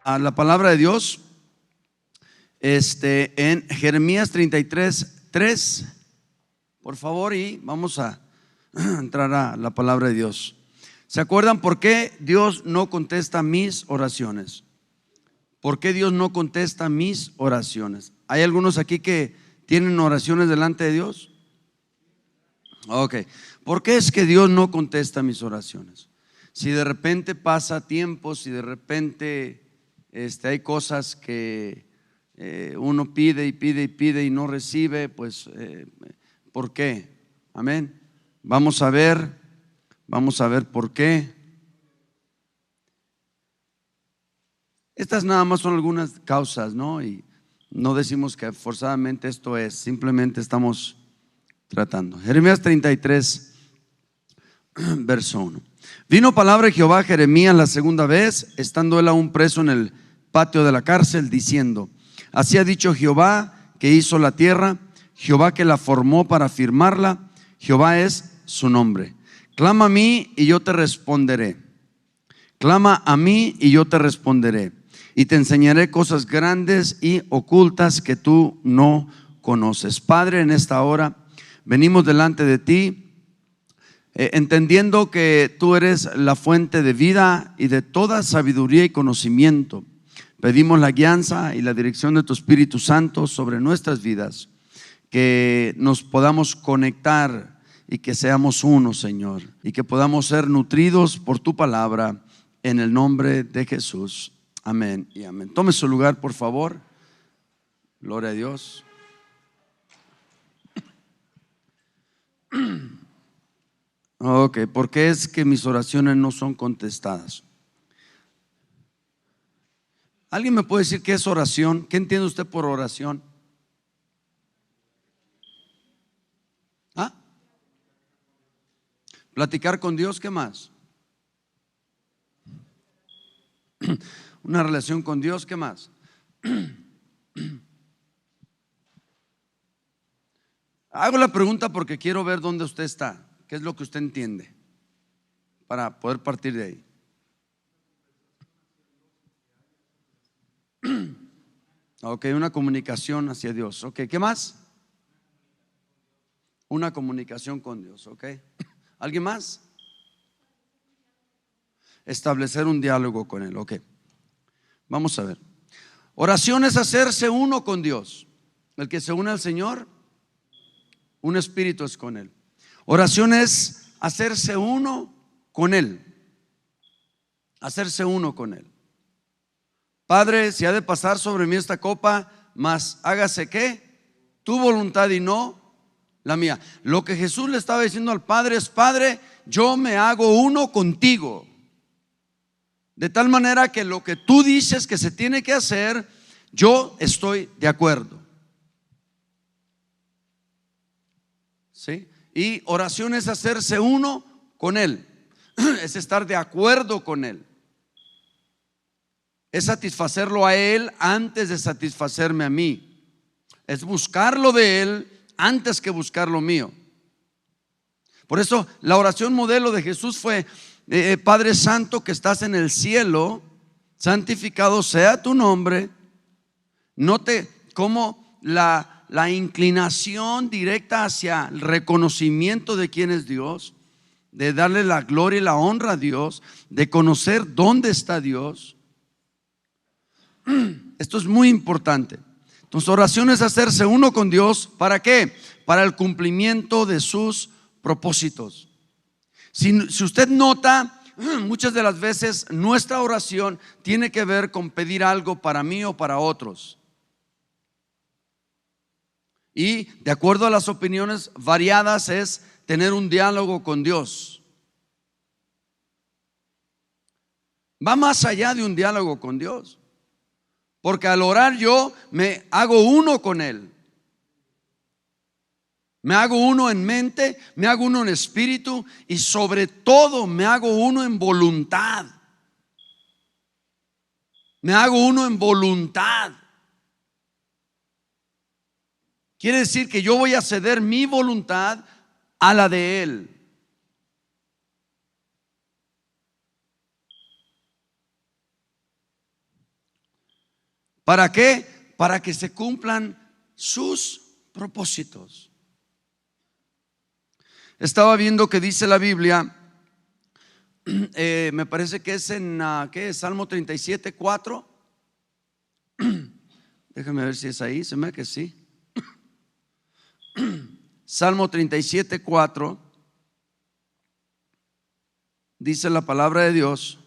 a la palabra de Dios en Jeremías 33:3, por favor, y vamos a entrar a la palabra de Dios. ¿Se acuerdan por qué Dios no contesta mis oraciones? ¿Por qué Dios no contesta mis oraciones? ¿Hay algunos aquí que tienen oraciones delante de Dios? Ok. ¿Por qué es que Dios no contesta mis oraciones? Si de repente pasa tiempo, si de repente hay cosas que uno pide y pide y pide y no recibe, pues ¿por qué? Amén. Vamos a ver por qué. Estas nada más son algunas causas, ¿no? Y no decimos que forzadamente esto es, simplemente estamos tratando. Jeremías 33, verso 1. Vino palabra de Jehová a Jeremías la segunda vez, estando él aún preso en el patio de la cárcel, diciendo: así ha dicho Jehová, que hizo la tierra, Jehová que la formó para firmarla, Jehová es su nombre. Clama a mí y yo te responderé. Clama a mí y yo te responderé, y te enseñaré cosas grandes y ocultas que tú no conoces. Padre, en esta hora venimos delante de ti, entendiendo que tú eres la fuente de vida y de toda sabiduría y conocimiento. Pedimos la guianza y la dirección de tu Espíritu Santo sobre nuestras vidas, que nos podamos conectar y que seamos uno, Señor, y que podamos ser nutridos por tu palabra, en el nombre de Jesús. Amén y amén. Tome su lugar, por favor. Gloria a Dios. Ok, ¿por qué es que mis oraciones no son contestadas? ¿Alguien me puede decir qué es oración? ¿Qué entiende usted por oración? ¿Ah? Platicar con Dios, ¿qué más? Una relación con Dios, ¿qué más? Hago la pregunta porque quiero ver dónde usted está, qué es lo que usted entiende, para poder partir de ahí. Ok, una comunicación hacia Dios. Ok, ¿qué más? Una comunicación con Dios. Ok. ¿Alguien más? Establecer un diálogo con Él. Ok. Vamos a ver. Oración es hacerse uno con Dios. El que se une al Señor, un espíritu es con Él. Oración es hacerse uno con Él. Hacerse uno con Él. Padre, si ha de pasar sobre mí esta copa, mas hágase ¿qué? Tu voluntad y no la mía. Lo que Jesús le estaba diciendo al Padre es: Padre, yo me hago uno contigo, de tal manera que lo que tú dices que se tiene que hacer, yo estoy de acuerdo. ¿Sí? Y oración es hacerse uno con Él, es estar de acuerdo con Él, es satisfacerlo a Él antes de satisfacerme a mí, es buscarlo de Él antes que buscar lo mío. Por eso la oración modelo de Jesús fue: Padre Santo que estás en el cielo, santificado sea tu nombre. Note cómo la inclinación directa hacia el reconocimiento de quién es Dios, de darle la gloria y la honra a Dios, de conocer dónde está Dios. Esto es muy importante. Entonces, oración es hacerse uno con Dios. ¿Para qué? Para el cumplimiento de sus propósitos. Si usted nota, muchas de las veces nuestra oración tiene que ver con pedir algo para mí o para otros. Y de acuerdo a las opiniones variadas es tener un diálogo con Dios. Va más allá de un diálogo con Dios, porque al orar yo me hago uno con Él. Me hago uno en mente, me hago uno en espíritu y sobre todo me hago uno en voluntad. Me hago uno en voluntad. Quiere decir que yo voy a ceder mi voluntad a la de Él. ¿Para qué? Para que se cumplan sus propósitos. Estaba viendo que dice la Biblia, me parece que es en ¿qué es? Salmo 37:4. Déjame ver si es ahí, se me da que sí. Salmo 37:4. Dice la palabra de Dios: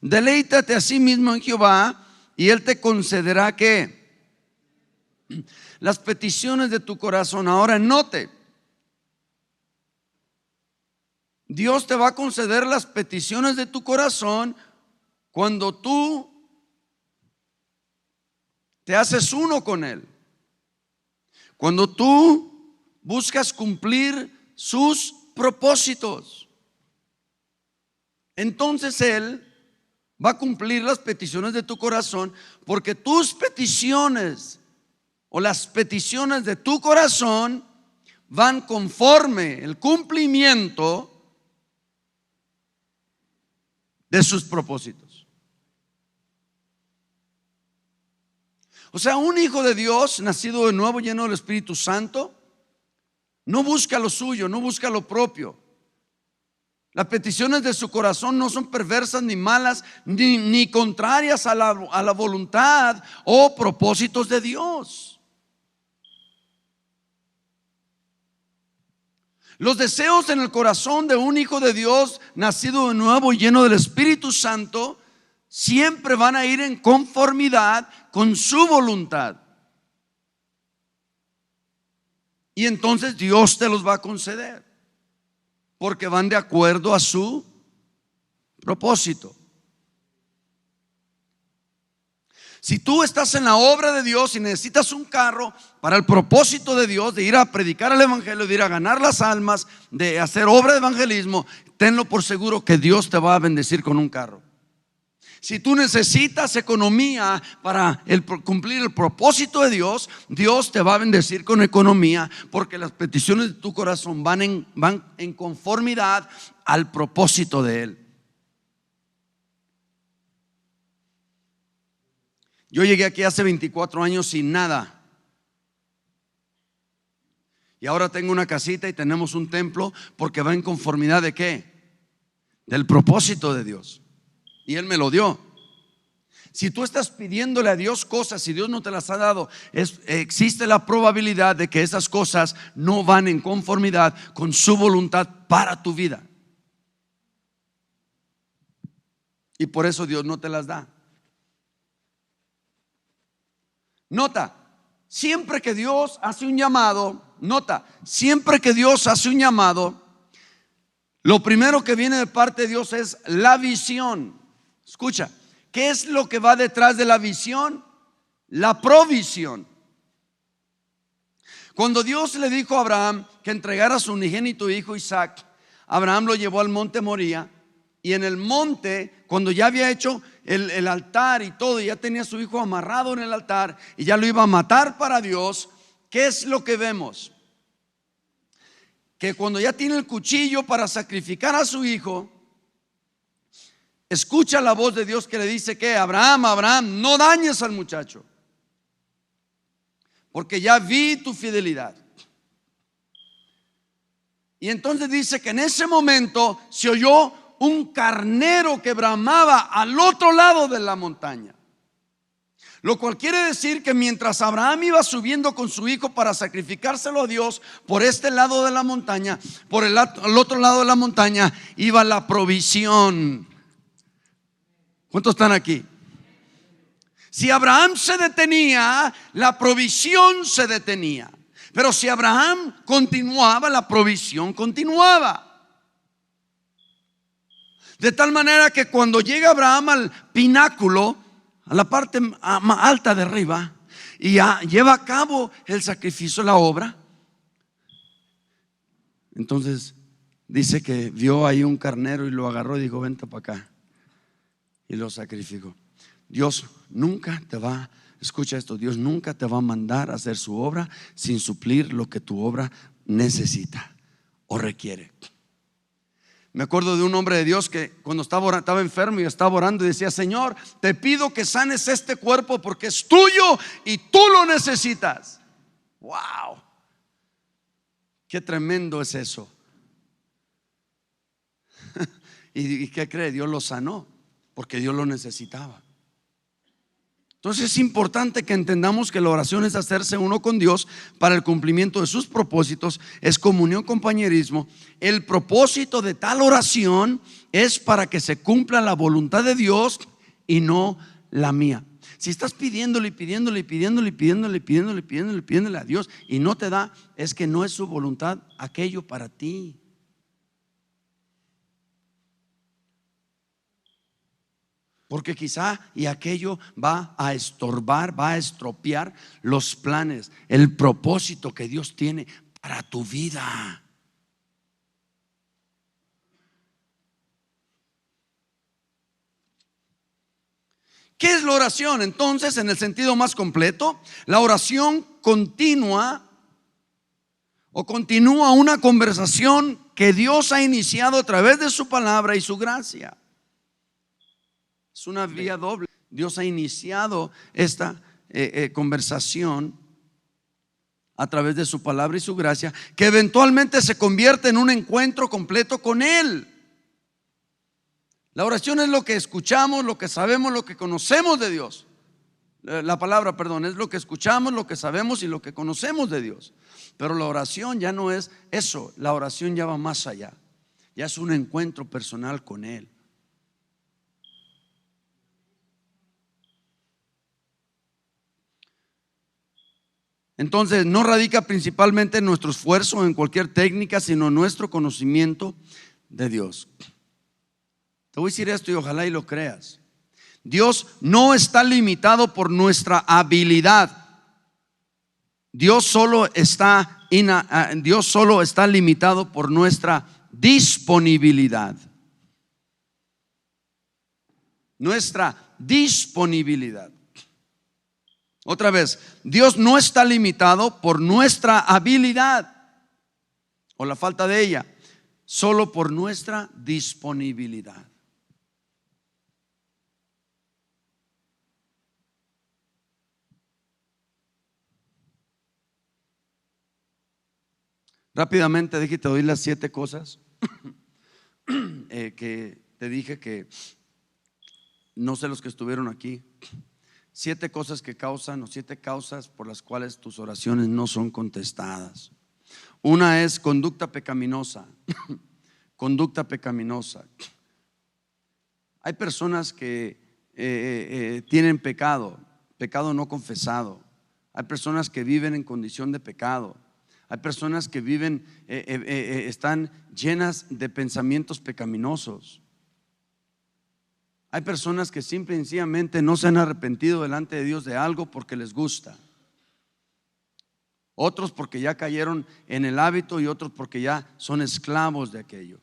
deleítate a sí mismo en Jehová, y Él te concederá que las peticiones de tu corazón. Ahora note, Dios te va a conceder las peticiones de tu corazón cuando tú te haces uno con Él, cuando tú buscas cumplir sus propósitos. Entonces Él va a cumplir las peticiones de tu corazón, porque tus peticiones o las peticiones de tu corazón van conforme el cumplimiento de sus propósitos. O sea, un hijo de Dios nacido de nuevo, lleno del Espíritu Santo, no busca lo suyo, no busca lo propio. Las peticiones de su corazón no son perversas ni malas, ni contrarias a la voluntad o propósitos de Dios. Los deseos en el corazón de un hijo de Dios nacido de nuevo y lleno del Espíritu Santo siempre van a ir en conformidad con su voluntad. Y entonces Dios te los va a conceder, porque van de acuerdo a su propósito. Si tú estás en la obra de Dios y necesitas un carro para el propósito de Dios, de ir a predicar el evangelio, de ir a ganar las almas, de hacer obra de evangelismo, tenlo por seguro que Dios te va a bendecir con un carro. Si tú necesitas economía para cumplir el propósito de Dios, Dios te va a bendecir con economía, porque las peticiones de tu corazón van en conformidad al propósito de Él. Yo llegué aquí hace 24 años sin nada, y ahora tengo una casita y tenemos un templo, porque va en conformidad ¿de qué? Del propósito de Dios. Y Él me lo dio. Si tú estás pidiéndole a Dios cosas y Dios no te las ha dado, existe la probabilidad de que esas cosas no van en conformidad con su voluntad para tu vida. Y por eso Dios no te las da. Nota, siempre que Dios hace un llamado, lo primero que viene de parte de Dios es la visión. Escucha, ¿qué es lo que va detrás de la visión? La provisión. Cuando Dios le dijo a Abraham que entregara a su unigénito hijo Isaac, Abraham lo llevó al monte Moría. Y en el monte, cuando ya había hecho el altar y todo, y ya tenía a su hijo amarrado en el altar y ya lo iba a matar para Dios, ¿qué es lo que vemos? Que cuando ya tiene el cuchillo para sacrificar a su hijo, escucha la voz de Dios que le dice que Abraham, Abraham, no dañes al muchacho, porque ya vi tu fidelidad. Y entonces dice que en ese momento se oyó un carnero que bramaba al otro lado de la montaña. Lo cual quiere decir que mientras Abraham iba subiendo con su hijo para sacrificárselo a Dios, por este lado de la montaña, por el otro lado de la montaña iba la provisión. ¿Cuántos están aquí? Si Abraham se detenía, la provisión se detenía. Pero si Abraham continuaba, la provisión continuaba. De tal manera que cuando llega Abraham al pináculo, a la parte más alta de arriba, y ya lleva a cabo el sacrificio, la obra, entonces dice que vio ahí un carnero y lo agarró y dijo: vente para acá, y lo sacrificó. Dios nunca te va, escucha esto, Dios nunca te va a mandar a hacer su obra sin suplir lo que tu obra necesita o requiere. Me acuerdo de un hombre de Dios que cuando estaba enfermo y estaba orando y decía: Señor, te pido que sanes este cuerpo porque es tuyo y tú lo necesitas. Wow, qué tremendo es eso. ¿Y qué cree? Dios lo sanó porque Dios lo necesitaba. Entonces es importante que entendamos que la oración es hacerse uno con Dios para el cumplimiento de sus propósitos, es comunión, compañerismo. El propósito de tal oración es para que se cumpla la voluntad de Dios y no la mía. Si estás pidiéndole a Dios y no te da, es que no es su voluntad aquello para ti. Porque quizá y aquello va a estorbar, va a estropear los planes, el propósito que Dios tiene para tu vida. ¿Qué es la oración? Entonces, en el sentido más completo, la oración continúa una conversación que Dios ha iniciado a través de su palabra y su gracia. Es una vía doble. Dios ha iniciado esta conversación a través de su palabra y su gracia, que eventualmente se convierte en un encuentro completo con Él. La oración es lo que escuchamos, lo que sabemos, lo que conocemos de Dios. La palabra, perdón, es lo que escuchamos, lo que sabemos y lo que conocemos de Dios. Pero la oración ya no es eso. La oración ya va más allá. Ya es un encuentro personal con Él. Entonces no radica principalmente en nuestro esfuerzo o en cualquier técnica, sino en nuestro conocimiento de Dios. Te voy a decir esto y ojalá y lo creas. Dios no está limitado por nuestra habilidad. Dios solo está limitado por nuestra disponibilidad. Nuestra disponibilidad. Otra vez, Dios no está limitado por nuestra habilidad o la falta de ella, solo por nuestra disponibilidad. Rápidamente te doy las 7 cosas que te dije, que no sé los que estuvieron aquí. 7 cosas que causan, o 7 causas por las cuales tus oraciones no son contestadas. Una es conducta pecaminosa. Conducta pecaminosa. Hay personas que tienen pecado no confesado. Hay personas que viven en condición de pecado. Hay personas que viven, están llenas de pensamientos pecaminosos. Hay personas que simple y sencillamente no se han arrepentido delante de Dios de algo porque les gusta. Otros porque ya cayeron en el hábito y otros porque ya son esclavos de aquello.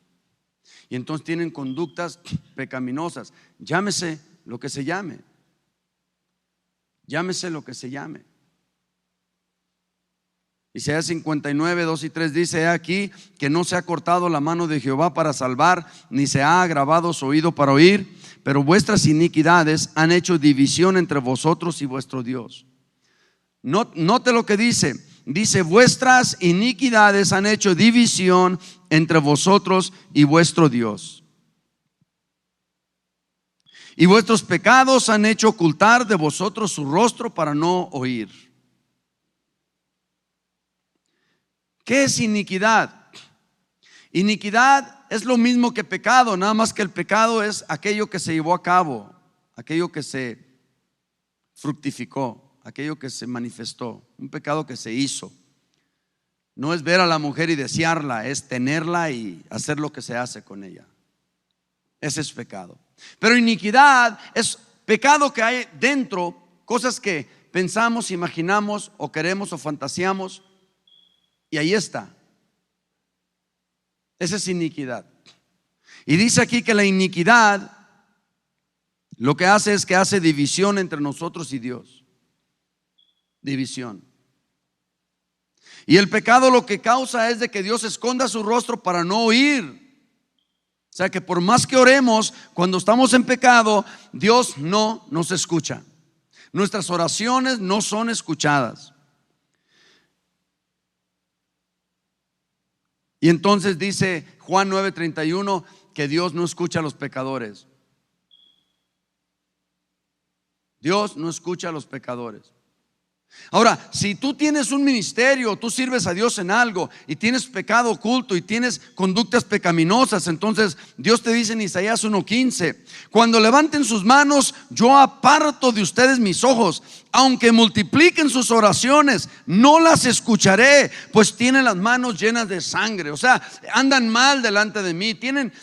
Y entonces tienen conductas pecaminosas. Llámese lo que se llame. Llámese lo que se llame. Isaías 59, 2 y 3 dice: he aquí que no se ha cortado la mano de Jehová para salvar, ni se ha agravado su oído para oír, pero vuestras iniquidades han hecho división entre vosotros y vuestro Dios. Note lo que dice. Dice: vuestras iniquidades han hecho división entre vosotros y vuestro Dios. Y vuestros pecados han hecho ocultar de vosotros su rostro para no oír. ¿Qué es iniquidad? Iniquidad es lo mismo que pecado, nada más que el pecado es aquello que se llevó a cabo, aquello que se fructificó, aquello que se manifestó, un pecado que se hizo. No es ver a la mujer y desearla, es tenerla y hacer lo que se hace con ella. Ese es pecado. Pero iniquidad es pecado que hay dentro, cosas que pensamos, imaginamos o queremos o fantaseamos, y ahí está. Esa es iniquidad. Y dice aquí que la iniquidad lo que hace es que hace división entre nosotros y Dios. División. Y el pecado lo que causa es de que Dios esconda su rostro para no oír. O sea que por más que oremos, cuando estamos en pecado, Dios no nos escucha. Nuestras oraciones no son escuchadas. Y entonces dice Juan 9:31 que Dios no escucha a los pecadores. Dios no escucha a los pecadores. Ahora, si tú tienes un ministerio, tú sirves a Dios en algo y tienes pecado oculto y tienes conductas pecaminosas, entonces Dios te dice en Isaías 1:15: cuando levanten sus manos, yo aparto de ustedes mis ojos. Aunque multipliquen sus oraciones, no las escucharé, pues tienen las manos llenas de sangre. O sea, andan mal delante de mí, tienen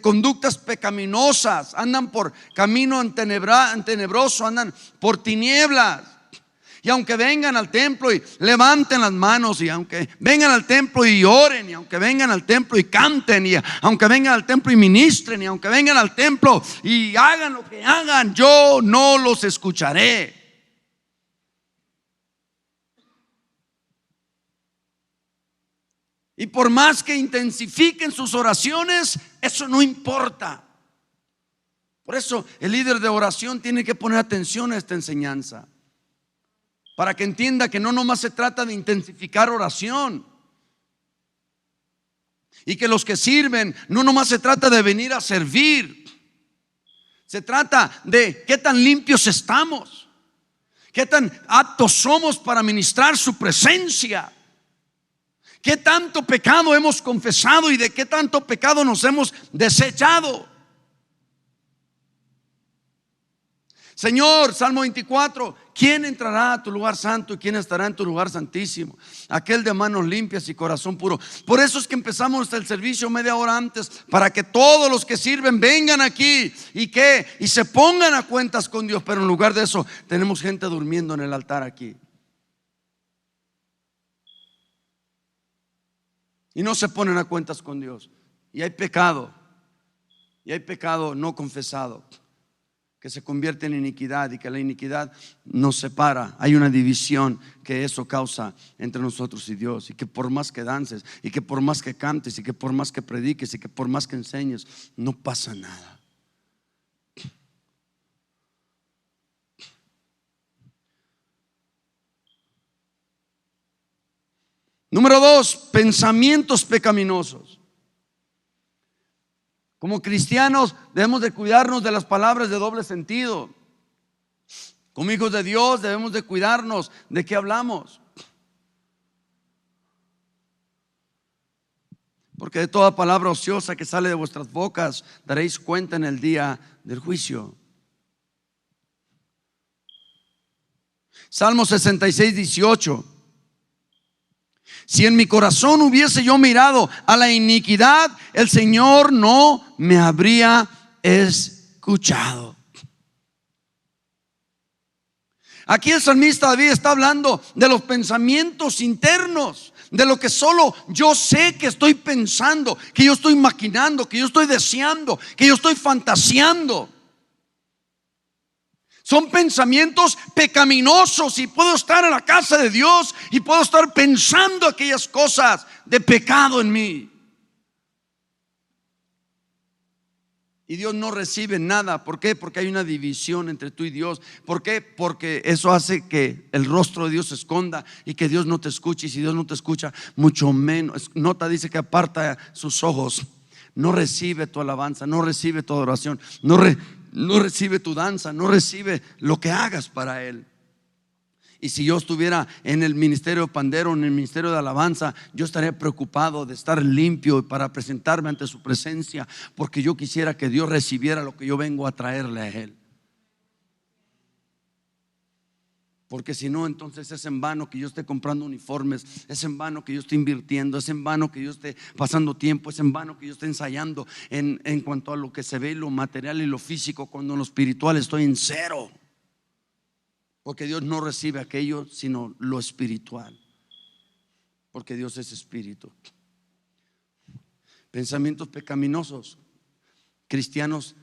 conductas pecaminosas, andan por camino tenebroso, andan por tinieblas. Y aunque vengan al templo y levanten las manos, y aunque vengan al templo y oren, y aunque vengan al templo y canten, y aunque vengan al templo y ministren, y aunque vengan al templo y hagan lo que hagan, yo no los escucharé. Y por más que intensifiquen sus oraciones, eso no importa. Por eso el líder de oración tiene que poner atención a esta enseñanza, para que entienda que no nomás se trata de intensificar oración, y que los que sirven no nomás se trata de venir a servir. Se trata de qué tan limpios estamos, qué tan aptos somos para ministrar su presencia, qué tanto pecado hemos confesado y de qué tanto pecado nos hemos desechado. Señor, Salmo 24: ¿quién entrará a tu lugar santo y quién estará en tu lugar santísimo? Aquel de manos limpias y corazón puro. Por eso es que empezamos el servicio media hora antes, para que todos los que sirven vengan aquí y se pongan a cuentas con Dios. Pero en lugar de eso, tenemos gente durmiendo en el altar aquí, y no se ponen a cuentas con Dios. Y hay pecado no confesado, que se convierte en iniquidad, y que la iniquidad nos separa. Hay una división que eso causa entre nosotros y Dios. Y que por más que dances, y que por más que cantes, y que por más que prediques, y que por más que enseñes, no pasa nada. Número 2, pensamientos pecaminosos. Como cristianos debemos de cuidarnos de las palabras de doble sentido. Como hijos de Dios debemos de cuidarnos de qué hablamos, porque de toda palabra ociosa que sale de vuestras bocas daréis cuenta en el día del juicio. Salmo 66:18: si en mi corazón hubiese yo mirado a la iniquidad, el Señor no me habría escuchado. Aquí el salmista David está hablando de los pensamientos internos, de lo que solo yo sé que estoy pensando, que yo estoy maquinando, que yo estoy deseando, que yo estoy fantaseando. Son pensamientos pecaminosos, y puedo estar en la casa de Dios y puedo estar pensando aquellas cosas de pecado en mí, y Dios no recibe nada. ¿Por qué? Porque hay una división entre tú y Dios. ¿Por qué? Porque eso hace que el rostro de Dios se esconda y que Dios no te escuche. Y si Dios no te escucha, mucho menos, nota, dice que aparta sus ojos. No recibe tu alabanza, no recibe tu adoración, no recibe tu danza, no recibe lo que hagas para Él. Y si yo estuviera en el ministerio de pandero, en el ministerio de alabanza, yo estaría preocupado de estar limpio para presentarme ante su presencia, porque yo quisiera que Dios recibiera lo que yo vengo a traerle a Él. Porque si no, entonces es en vano que yo esté comprando uniformes, es en vano que yo esté invirtiendo, es en vano que yo esté pasando tiempo, es en vano que yo esté ensayando en cuanto a lo que se ve, lo material y lo físico, cuando en lo espiritual estoy en cero. Porque Dios no recibe aquello, sino lo espiritual, porque Dios es espíritu. Pensamientos pecaminosos. Cristianos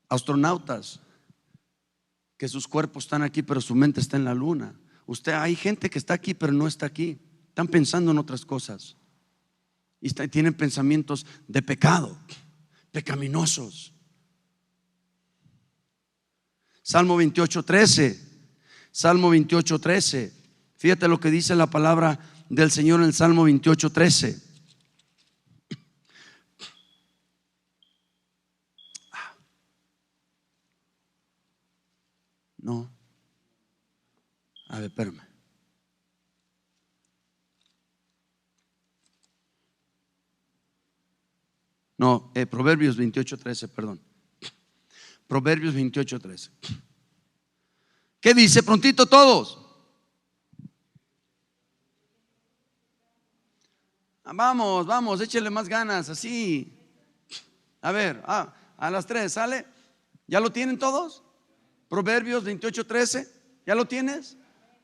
astronautas, que sus cuerpos están aquí pero su mente está en la luna. Hay gente que está aquí pero no está aquí, están pensando en otras cosas. y tienen pensamientos de pecado, pecaminosos. Salmo 28:13. Salmo 28:13. Fíjate lo que dice la palabra del Señor en el Salmo 28:13. No. A ver, espérame. No, Proverbios 28:13, perdón. Proverbios 28:13. ¿Qué dice? Prontito todos. Vamos, vamos, échele más ganas, así. A ver, a las 3, ¿sale? ¿Ya lo tienen todos? Proverbios 28:13. ¿Ya lo tienes?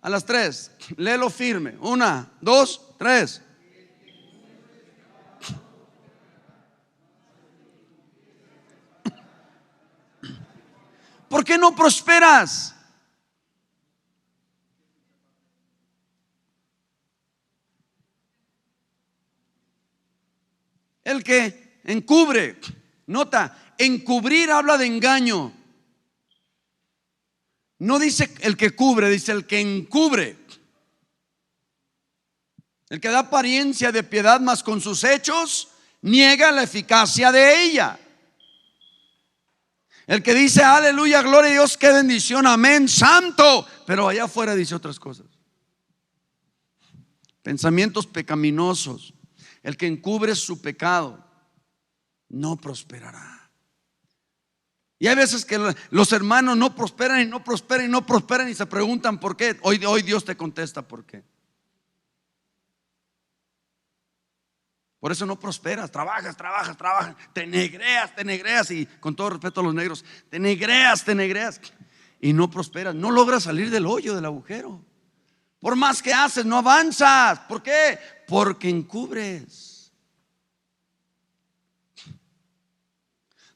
A las 3, léelo firme. 1, 2, 3. ¿Por qué no prosperas? El que encubre, nota, encubrir habla de engaño. No dice el que cubre, dice el que encubre. El que da apariencia de piedad, mas con sus hechos niega la eficacia de ella. El que dice aleluya, gloria a Dios, qué bendición, amén, santo, pero allá afuera dice otras cosas. Pensamientos pecaminosos. El que encubre su pecado no prosperará. Y hay veces que los hermanos no prosperan y no prosperan y no prosperan y se preguntan por qué. Hoy Dios te contesta por qué. Por eso no prosperas, trabajas, te negreas y con todo respeto a los negros, te negreas y no prosperas, no logras salir del hoyo, del agujero. Por más que haces, no avanzas. ¿Por qué? Porque encubres.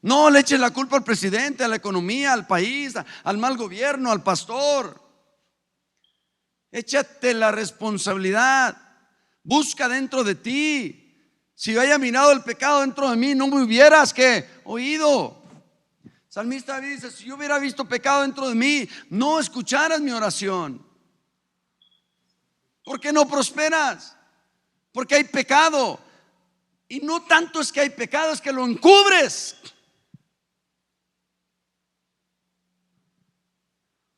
No le eches la culpa al presidente, a la economía, al país, al mal gobierno, al pastor. Échate la responsabilidad. Busca dentro de ti. Si yo haya mirado el pecado dentro de mí, no me hubieras oído. Salmista David dice: si yo hubiera visto pecado dentro de mí, no escucharas mi oración. ¿Por qué no prosperas? Porque hay pecado. Y no tanto es que hay pecado, es que lo encubres.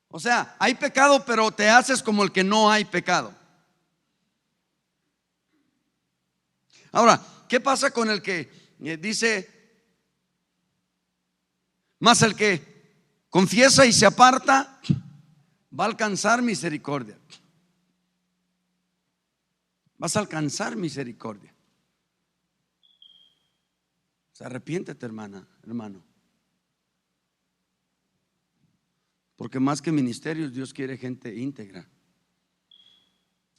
O sea, hay pecado, pero te haces como el que no hay pecado. Ahora, ¿qué pasa con el que dice, más el que confiesa y se aparta va a alcanzar misericordia? Vas a alcanzar misericordia. O sea, arrepiéntete, hermano. Porque más que ministerios, Dios quiere gente íntegra.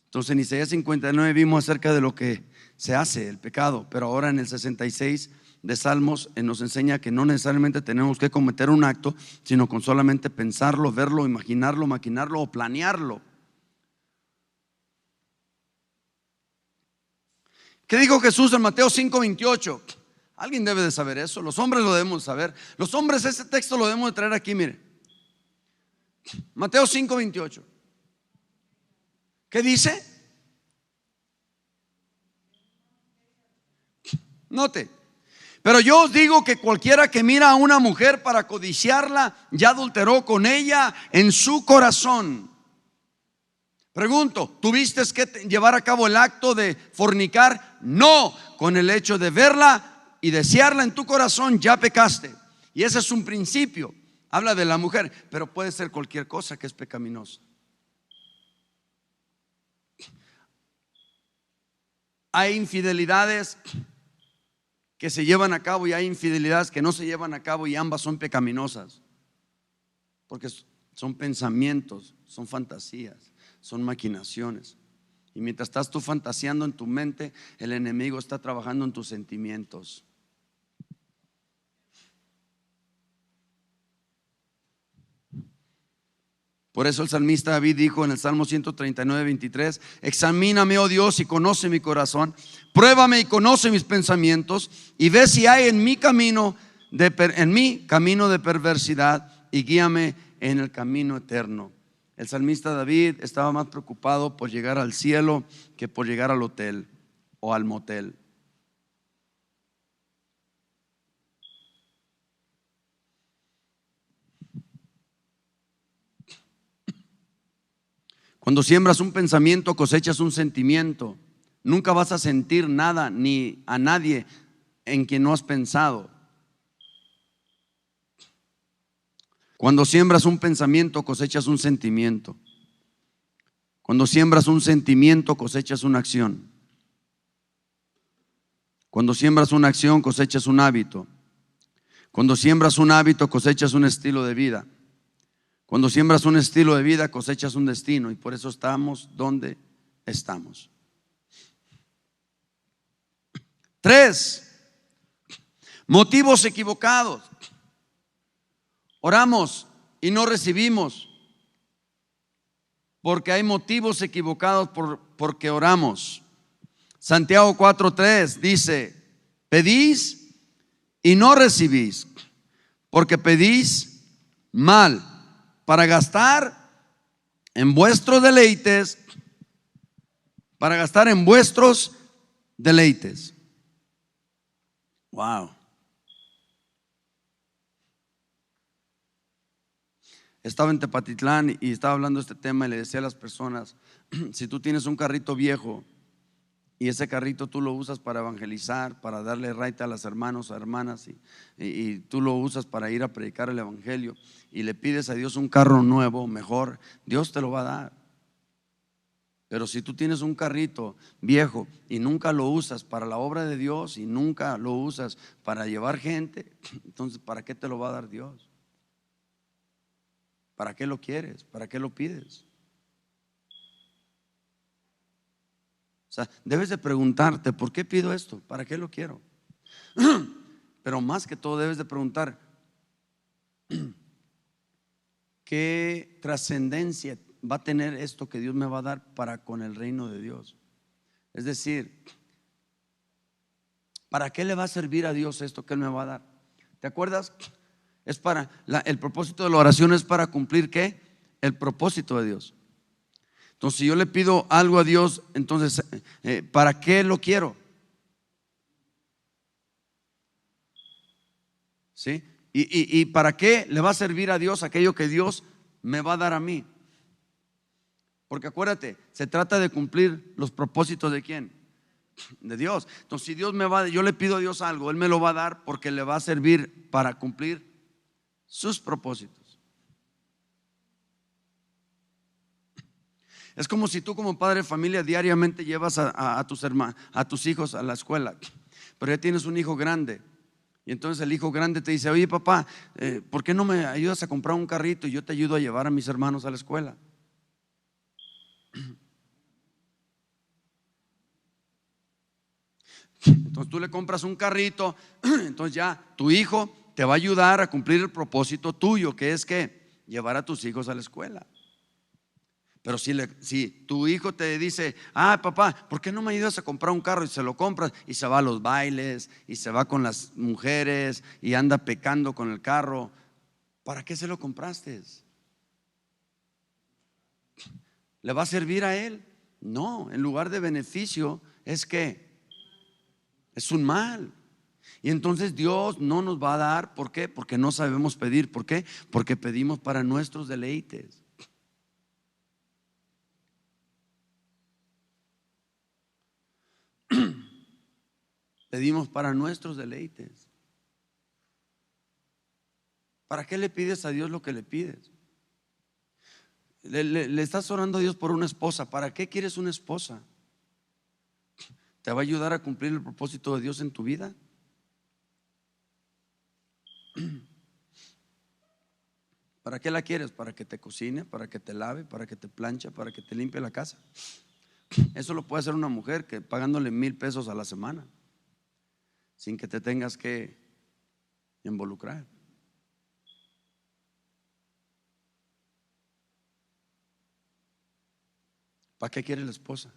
Entonces en Isaías 59 vimos acerca de lo que se hace, el pecado. Pero ahora en el 66 de Salmos nos enseña que no necesariamente tenemos que cometer un acto, sino con solamente pensarlo, verlo, imaginarlo, maquinarlo o planearlo. ¿Qué dijo Jesús en Mateo 5:28? Alguien debe de saber eso. Los hombres lo debemos saber. Los hombres ese texto lo debemos de traer aquí, mire. Mateo 5:28. ¿Qué dice? Note: pero yo os digo que cualquiera que mira a una mujer para codiciarla, ya adulteró con ella en su corazón. Pregunto, ¿tuviste que llevar a cabo el acto de fornicar? No, con el hecho de verla y desearla en tu corazón ya pecaste. Y ese es un principio. Habla de la mujer, pero puede ser cualquier cosa que es pecaminosa. Hay infidelidades que se llevan a cabo y hay infidelidades que no se llevan a cabo, y ambas son pecaminosas, porque son pensamientos, son fantasías, son maquinaciones. Y mientras estás tú fantaseando en tu mente, el enemigo está trabajando en tus sentimientos. Por eso el salmista David dijo en el Salmo 139:23: examíname, oh Dios, y conoce mi corazón, Pruébame y conoce mis pensamientos y ve si hay en mi camino de perversidad y guíame en el camino eterno. El salmista David estaba más preocupado por llegar al cielo que por llegar al hotel o al motel. Cuando siembras un pensamiento, cosechas un sentimiento. Nunca vas a sentir nada ni a nadie en quien no has pensado. Cuando siembras un pensamiento, cosechas un sentimiento. Cuando siembras un sentimiento, cosechas una acción. Cuando siembras una acción, cosechas un hábito. Cuando siembras un hábito, cosechas un estilo de vida. Cuando siembras un estilo de vida, cosechas un destino. Y por eso estamos donde estamos. 3, motivos equivocados. Oramos y no recibimos porque hay motivos equivocados porque oramos. Santiago 4:3 dice: pedís y no recibís, porque pedís mal para gastar en vuestros deleites, para gastar en vuestros deleites. Wow. Estaba en Tepatitlán y estaba hablando de este tema y le decía a las personas: si tú tienes un carrito viejo y ese carrito tú lo usas para evangelizar, para darle raite a los hermanos o hermanas y tú lo usas para ir a predicar el evangelio y le pides a Dios un carro nuevo, mejor, Dios te lo va a dar. Pero si tú tienes un carrito viejo y nunca lo usas para la obra de Dios y nunca lo usas para llevar gente, entonces ¿para qué te lo va a dar Dios? ¿Para qué lo quieres? ¿Para qué lo pides? O sea, debes de preguntarte: ¿por qué pido esto? ¿Para qué lo quiero? Pero más que todo debes de preguntar: ¿qué trascendencia va a tener esto que Dios me va a dar para con el reino de Dios? Es decir, ¿para qué le va a servir a Dios esto que Él me va a dar? ¿Te acuerdas? Es para el propósito de la oración es para cumplir ¿qué? El propósito de Dios. Entonces, si yo le pido algo a Dios, entonces, ¿para qué lo quiero? ¿Sí? ¿Y para qué le va a servir a Dios aquello que Dios me va a dar a mí? Porque acuérdate, se trata de cumplir los propósitos ¿de quién? De Dios. Entonces, si Dios yo le pido a Dios algo, Él me lo va a dar porque le va a servir para cumplir sus propósitos. Es como si tú como padre de familia diariamente llevas a tus hermanos, a tus hijos a la escuela, pero ya tienes un hijo grande. Y entonces el hijo grande te dice: oye papá, ¿por qué no me ayudas a comprar un carrito y yo te ayudo a llevar a mis hermanos a la escuela? Entonces tú le compras un carrito, entonces ya tu hijo te va a ayudar a cumplir el propósito tuyo, que es que llevar a tus hijos a la escuela. Pero si tu hijo te dice: ah papá, ¿por qué no me ayudas a comprar un carro? Y se lo compras y se va a los bailes y se va con las mujeres y anda pecando con el carro, ¿para qué se lo compraste? ¿Le va a servir a él? No, en lugar de beneficio es que es un mal. Y entonces Dios no nos va a dar. ¿Por qué? Porque no sabemos pedir. ¿Por qué? Porque pedimos para nuestros deleites. Pedimos para nuestros deleites. ¿Para qué le pides a Dios lo que le pides? Le estás orando a Dios por una esposa. ¿Para qué quieres una esposa? ¿Te va a ayudar a cumplir el propósito de Dios en tu vida? ¿Para qué la quieres? ¿Para que te cocine? ¿Para que te lave? ¿Para que te planche? ¿Para que te limpie la casa? Eso lo puede hacer una mujer que pagándole 1,000 pesos a la semana, sin que te tengas que involucrar. ¿Para qué quiere la esposa?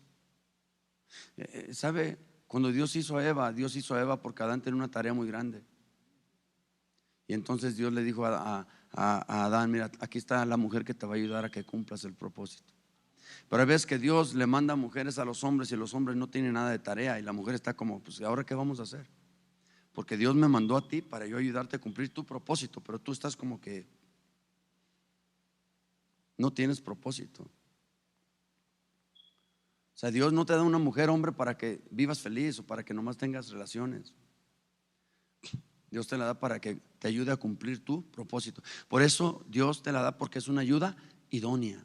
¿Sabe? Cuando Dios hizo a Eva porque Adán tenía una tarea muy grande. Y entonces Dios le dijo a Adán: mira, aquí está la mujer que te va a ayudar a que cumplas el propósito. Pero hay veces que Dios le manda mujeres a los hombres y los hombres no tienen nada de tarea, y la mujer está como: pues ¿ahora qué vamos a hacer? Porque Dios me mandó a ti para yo ayudarte a cumplir tu propósito, pero tú estás como que no tienes propósito. O sea, Dios no te da una mujer, hombre, para que vivas feliz o para que nomás tengas relaciones. Dios te la da para que te ayude a cumplir tu propósito. Por eso Dios te la da, porque es una ayuda idónea.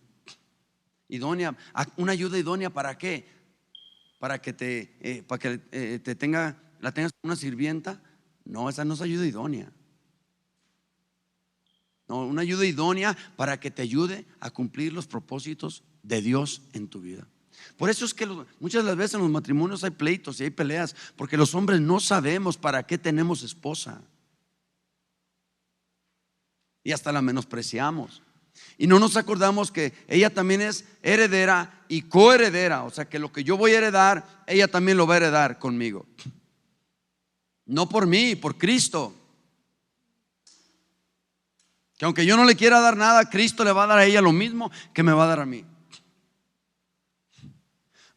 Idónea, una ayuda idónea. ¿Para qué? Para que te tenga, la tengas como una sirvienta. No, esa no es ayuda idónea. No, una ayuda idónea para que te ayude a cumplir los propósitos de Dios en tu vida. Por eso es que muchas de las veces en los matrimonios hay pleitos y hay peleas, porque los hombres no sabemos para qué tenemos esposa y hasta la menospreciamos. Y no nos acordamos que ella también es heredera y coheredera. O sea, que lo que yo voy a heredar, ella también lo va a heredar conmigo. No por mí, por Cristo. Que aunque yo no le quiera dar nada, Cristo le va a dar a ella lo mismo que me va a dar a mí.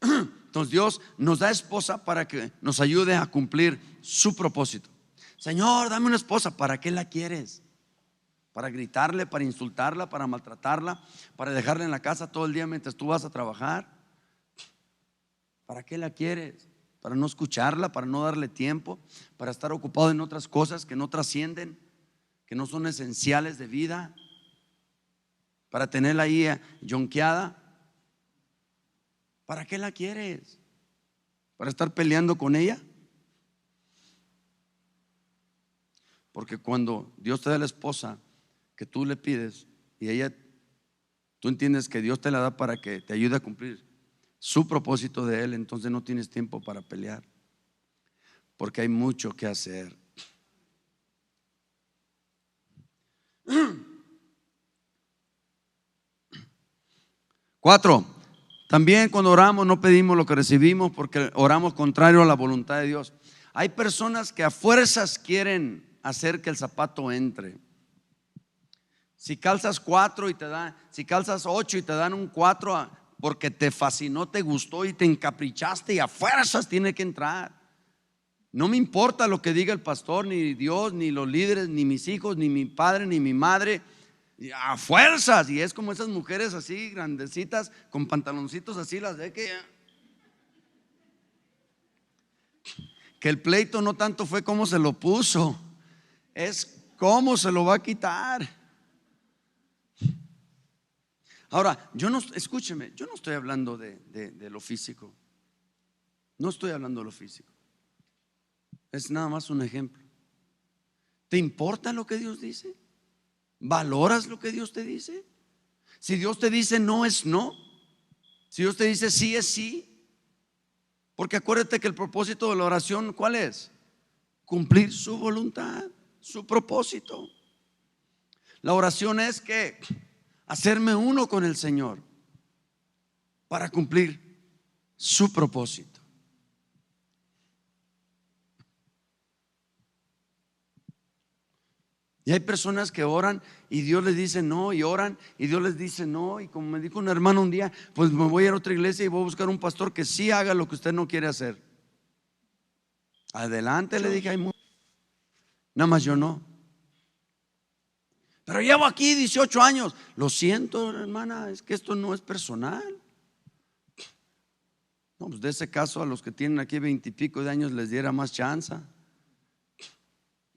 Entonces Dios nos da esposa para que nos ayude a cumplir su propósito. Señor, dame una esposa. ¿Para qué la quieres? ¿Para gritarle, para insultarla, para maltratarla, para dejarla en la casa todo el día mientras tú vas a trabajar? ¿Para qué la quieres? ¿Para no escucharla, para no darle tiempo, para estar ocupado en otras cosas que no trascienden, que no son esenciales de vida, para tenerla ahí yonqueada? ¿Para qué la quieres? ¿Para estar peleando con ella? Porque cuando Dios te da la esposa que tú le pides y ella, tú entiendes que Dios te la da para que te ayude a cumplir su propósito de Él, entonces no tienes tiempo para pelear, porque hay mucho que hacer. Cuatro, también cuando oramos no pedimos lo que recibimos, porque oramos contrario a la voluntad de Dios. Hay personas que a fuerzas quieren hacer que el zapato entre. Si calzas 4 y te dan, si calzas 8 y te dan un 4 porque te fascinó, te gustó y te encaprichaste, y a fuerzas tiene que entrar. No me importa lo que diga el pastor, ni Dios, ni los líderes, ni mis hijos, ni mi padre, ni mi madre. A fuerzas. Y es como esas mujeres así grandecitas con pantaloncitos así, las de que el pleito no tanto fue cómo se lo puso, es cómo se lo va a quitar. Ahora, escúcheme, yo no estoy hablando de lo físico. No estoy hablando de lo físico. Es nada más un ejemplo. ¿Te importa lo que Dios dice? ¿Valoras lo que Dios te dice? Si Dios te dice no, es no. Si Dios te dice sí, es sí. Porque acuérdate que el propósito de la oración, ¿cuál es? Cumplir su voluntad, su propósito. La oración es que hacerme uno con el Señor para cumplir su propósito. Y hay personas que oran y Dios les dice no, y oran y Dios les dice no. Y como me dijo un hermano un día, pues me voy a ir a otra iglesia y voy a buscar un pastor que sí haga lo que usted no quiere hacer. Adelante, le dije, nada más yo no. Pero llevo aquí 18 años. Lo siento, hermana, es que esto no es personal. No, pues de ese caso a los que tienen aquí 20 y pico de años les diera más chance.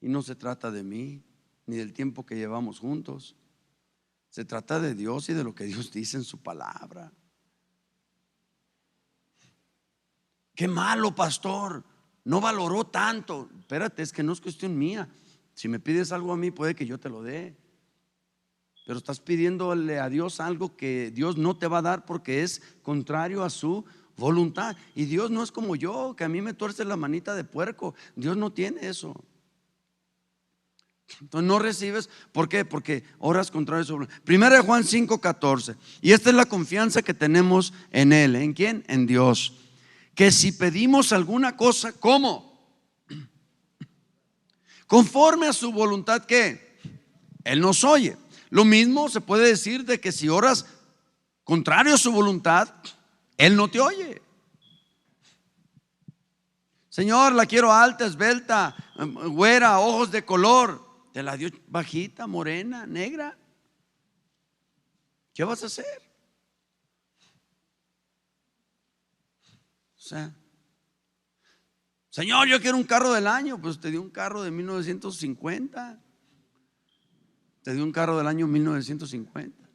Y no se trata de mí ni del tiempo que llevamos juntos. Se trata de Dios y de lo que Dios dice en su palabra. Qué malo, pastor, no valoró tanto. Espérate, es que no es cuestión mía. Si me pides algo a mí, puede que yo te lo dé, pero estás pidiéndole a Dios algo que Dios no te va a dar porque es contrario a su voluntad. Y Dios no es como yo, que a mí me tuerce la manita de puerco. Dios no tiene eso. Entonces no recibes. ¿Por qué? Porque oras contrario a su voluntad. Primera de Juan 5:14. Y esta es la confianza que tenemos en Él. ¿En quién? En Dios. que si pedimos alguna cosa, ¿cómo? Conforme a su voluntad, ¿qué? Él nos oye. Lo mismo se puede decir de que si oras contrario a su voluntad, Él no te oye. Señor, la quiero alta, esbelta, güera, ojos de color. Te la dio bajita, morena, negra. ¿Qué vas a hacer? O sea, Señor, yo quiero un carro del año. Pues te dio un carro de 1950. Te dio un carro del año 1950.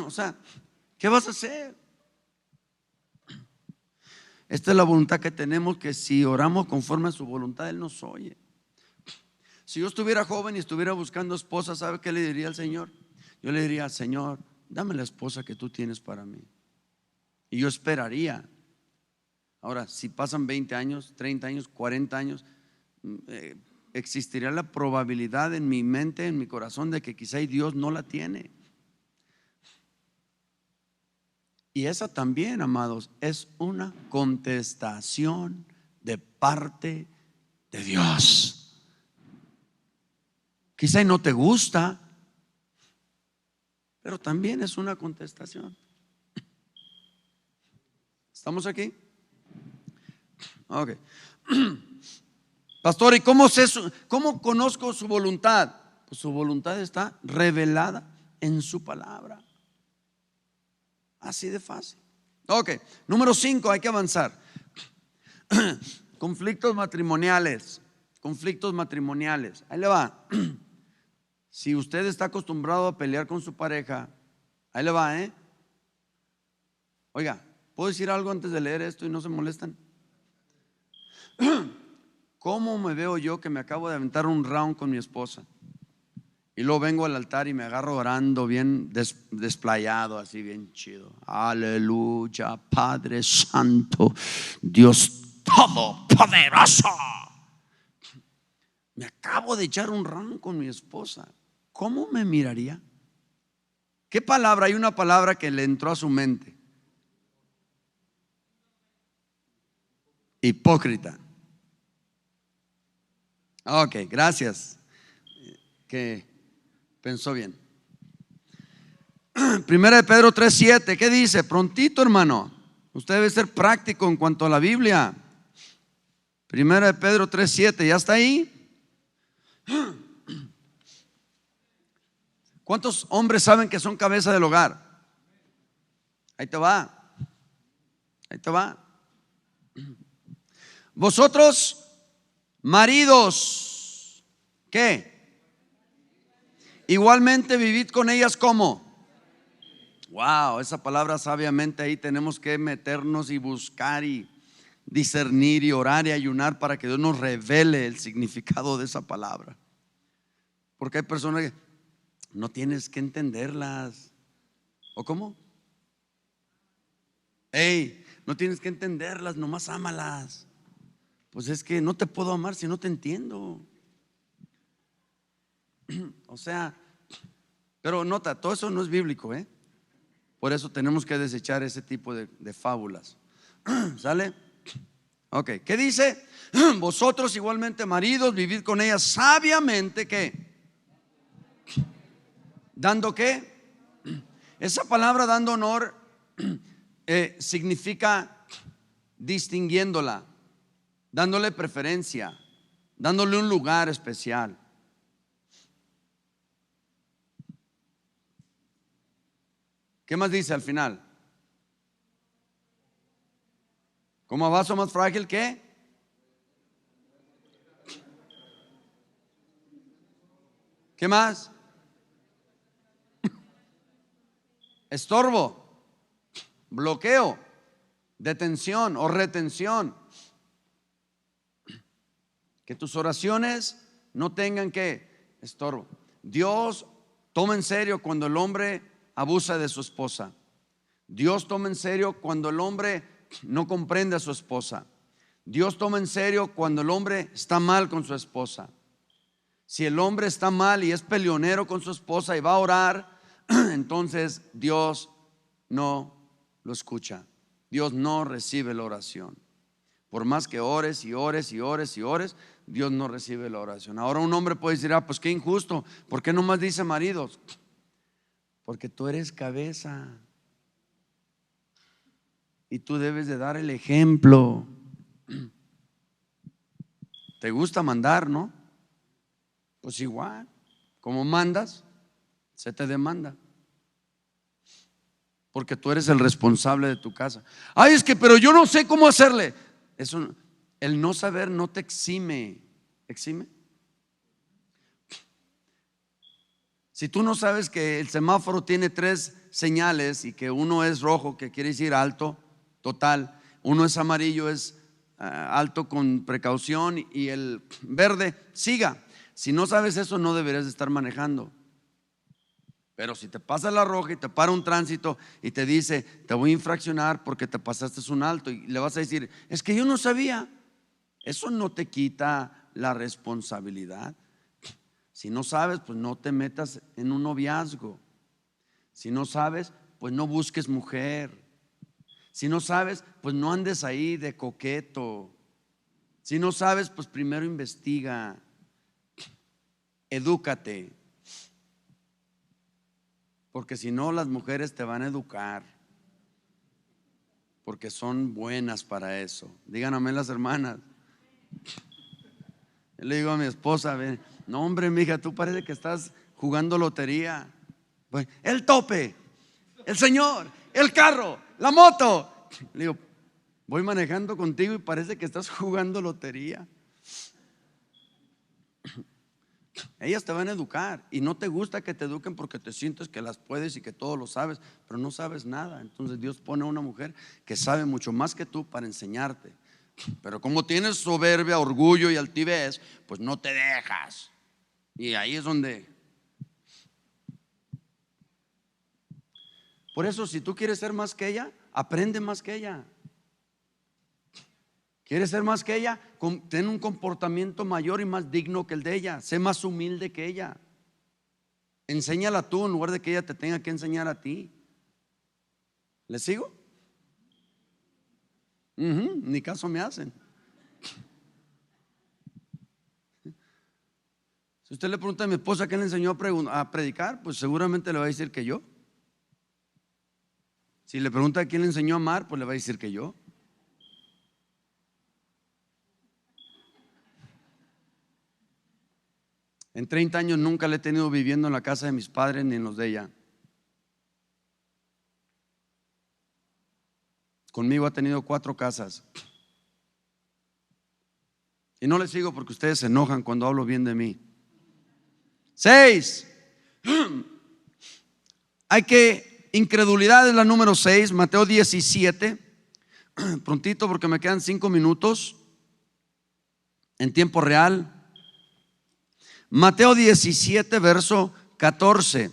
O sea, ¿qué vas a hacer? Esta es la voluntad que tenemos, que si oramos conforme a su voluntad, Él nos oye. Si yo estuviera joven y estuviera buscando esposa, ¿sabe qué le diría al Señor? Yo le diría: Señor, dame la esposa que tú tienes para mí. Y yo esperaría. Ahora, si pasan 20 años, 30 años, 40 años, existiría la probabilidad en mi mente, en mi corazón, de que quizá Dios no la tiene. Y esa también, amados, es una contestación de parte de Dios. Quizá no te gusta, pero también es una contestación. ¿Estamos aquí? Ok. Pastor, ¿y cómo conozco su voluntad? Pues su voluntad está revelada en su palabra. Así de fácil. Ok, número 5, hay que avanzar. Conflictos matrimoniales. Conflictos matrimoniales. Ahí le va. Si usted está acostumbrado a pelear con su pareja, ahí le va, ¿eh? Oiga, ¿puedo decir algo antes de leer esto y no se molestan? ¿Cómo me veo yo que me acabo de aventar un round con mi esposa? Y luego vengo al altar y me agarro orando bien desplayado, así bien chido. Aleluya, Padre Santo, Dios Todopoderoso. Me acabo de echar un round con mi esposa. ¿Cómo me miraría? ¿Qué palabra? Hay una palabra que le entró a su mente: hipócrita. Ok, gracias. Que pensó bien. Primera de Pedro 3:7, ¿qué dice? Prontito, hermano. Usted debe ser práctico en cuanto a la Biblia. Primera de Pedro 3:7, ¿ya está ahí? ¿Cuántos hombres saben que son cabeza del hogar? Ahí te va. Ahí te va. Vosotros, maridos, ¿qué? Igualmente vivid con ellas como. Wow, esa palabra sabiamente ahí tenemos que meternos y buscar y discernir y orar y ayunar para que Dios nos revele el significado de esa palabra. Porque hay personas que no tienes que entenderlas. ¿O cómo? No tienes que entenderlas, nomás ámalas. Pues es que no te puedo amar si no te entiendo. O sea, pero nota, todo eso no es bíblico, ¿eh? Por eso tenemos que desechar ese tipo de fábulas. ¿Sale? Ok, ¿qué dice? Vosotros igualmente, maridos, vivid con ellas sabiamente. ¿Qué? ¿Dando qué? Esa palabra dando honor significa distinguiéndola, dándole preferencia, dándole un lugar especial. ¿Qué más dice al final? Como a vaso más frágil que ¿qué más? Estorbo, bloqueo, detención o retención. Que tus oraciones no tengan que estorbo. Dios toma en serio cuando el hombre abusa de su esposa. Dios toma en serio cuando el hombre no comprende a su esposa. Dios toma en serio cuando el hombre está mal con su esposa. Si el hombre está mal y es peleonero con su esposa y va a orar, entonces Dios no lo escucha. Dios no recibe la oración. Por más que ores y ores y ores y ores, Dios no recibe la oración. Ahora un hombre puede decir, pues qué injusto, ¿por qué nomás dice maridos? Porque tú eres cabeza y tú debes de dar el ejemplo. ¿Te gusta mandar, no? Pues igual, como mandas, se te demanda. Porque tú eres el responsable de tu casa. Ay, es que pero yo no sé cómo hacerle. Eso, el no saber no te exime. ¿Exime? Si tú no sabes que el semáforo tiene 3 señales y que uno es rojo, que quiere decir alto, total, uno es amarillo, es alto con precaución, y el verde, siga. Si no sabes eso, no deberías de estar manejando. Pero si te pasa la roja y te para un tránsito y te dice, te voy a infraccionar porque te pasaste un alto, y le vas a decir, es que yo no sabía. Eso no te quita la responsabilidad. Si no sabes, pues no te metas en un noviazgo. Si no sabes, pues no busques mujer. Si no sabes, pues no andes ahí de coqueto. Si no sabes, pues primero investiga. Edúcate. Porque si no, las mujeres te van a educar. Porque son buenas para eso. Díganme las hermanas. Yo le digo a mi esposa, no hombre, mija, tú parece que estás jugando lotería. Pues, el tope, el señor, el carro, la moto. Le digo, voy manejando contigo y parece que estás jugando lotería. Ellas te van a educar y no te gusta que te eduquen porque te sientes que las puedes y que todo lo sabes, pero no sabes nada. Entonces Dios pone a una mujer que sabe mucho más que tú para enseñarte. Pero como tienes soberbia, orgullo y altivez, pues no te dejas. Y ahí es donde. Por eso, si tú quieres ser más que ella, aprende más que ella. ¿Quieres ser más que ella? Ten un comportamiento mayor y más digno que el de ella. Sé más humilde que ella. Enséñala tú en lugar de que ella te tenga que enseñar a ti. ¿Le sigo? Ni caso me hacen. Si usted le pregunta a mi esposa qué le enseñó a predicar, pues seguramente le va a decir que yo. Si le pregunta a quién le enseñó a amar, pues le va a decir que yo. En 30 años nunca le he tenido viviendo en la casa de mis padres ni en los de ella. Conmigo ha tenido 4 casas. Y no le sigo porque ustedes se enojan cuando hablo bien de mí. 6. Incredulidad es la número 6. Mateo 17. Prontito porque me quedan 5 minutos en tiempo real. Mateo 17, verso 14.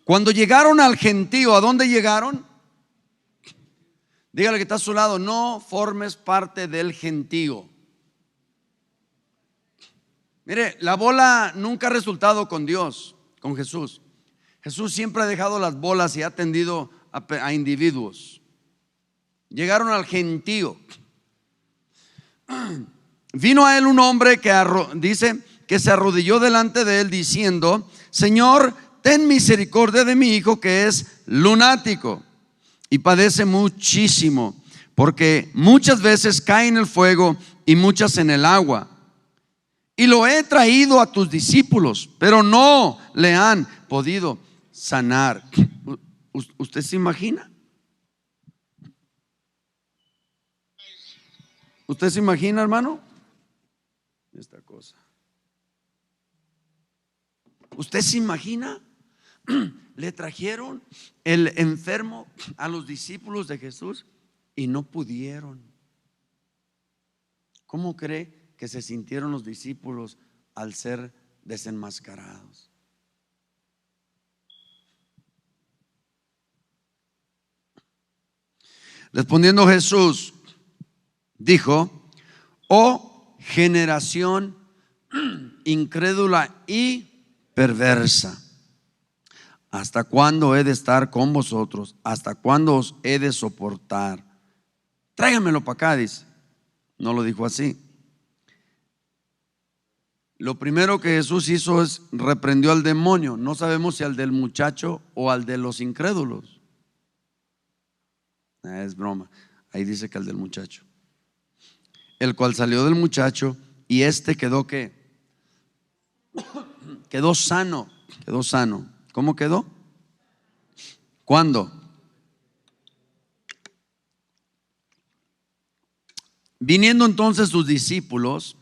Cuando llegaron al gentío, ¿a dónde llegaron? Dígale que está a su lado, no formes parte del gentío. Mire, la bola nunca ha resultado con Dios, con Jesús. Jesús siempre ha dejado las bolas y ha atendido a individuos. Llegaron al gentío. Vino a él un hombre que dice que se arrodilló delante de él diciendo, Señor, ten misericordia de mi hijo que es lunático y padece muchísimo, porque muchas veces cae en el fuego y muchas en el agua. Y lo he traído a tus discípulos, pero no le han podido sanar. ¿Usted se imagina? ¿Usted se imagina, hermano? Esta cosa. ¿Usted se imagina? Le trajeron el enfermo a los discípulos de Jesús y no pudieron. ¿Cómo cree que se sintieron los discípulos al ser desenmascarados? Respondiendo Jesús, dijo: oh generación incrédula y perversa, ¿Hasta cuándo he de estar con vosotros? ¿Hasta cuándo os he de soportar? Tráiganmelo para acá, dice. No lo dijo así. Lo primero que Jesús hizo es reprendió al demonio. No sabemos si al del muchacho o al de los incrédulos. Es broma. Ahí dice que al del muchacho. El cual salió del muchacho y quedó ¿qué? Quedó sano. Quedó sano. ¿Cómo quedó? ¿Cuándo? Viniendo entonces sus discípulos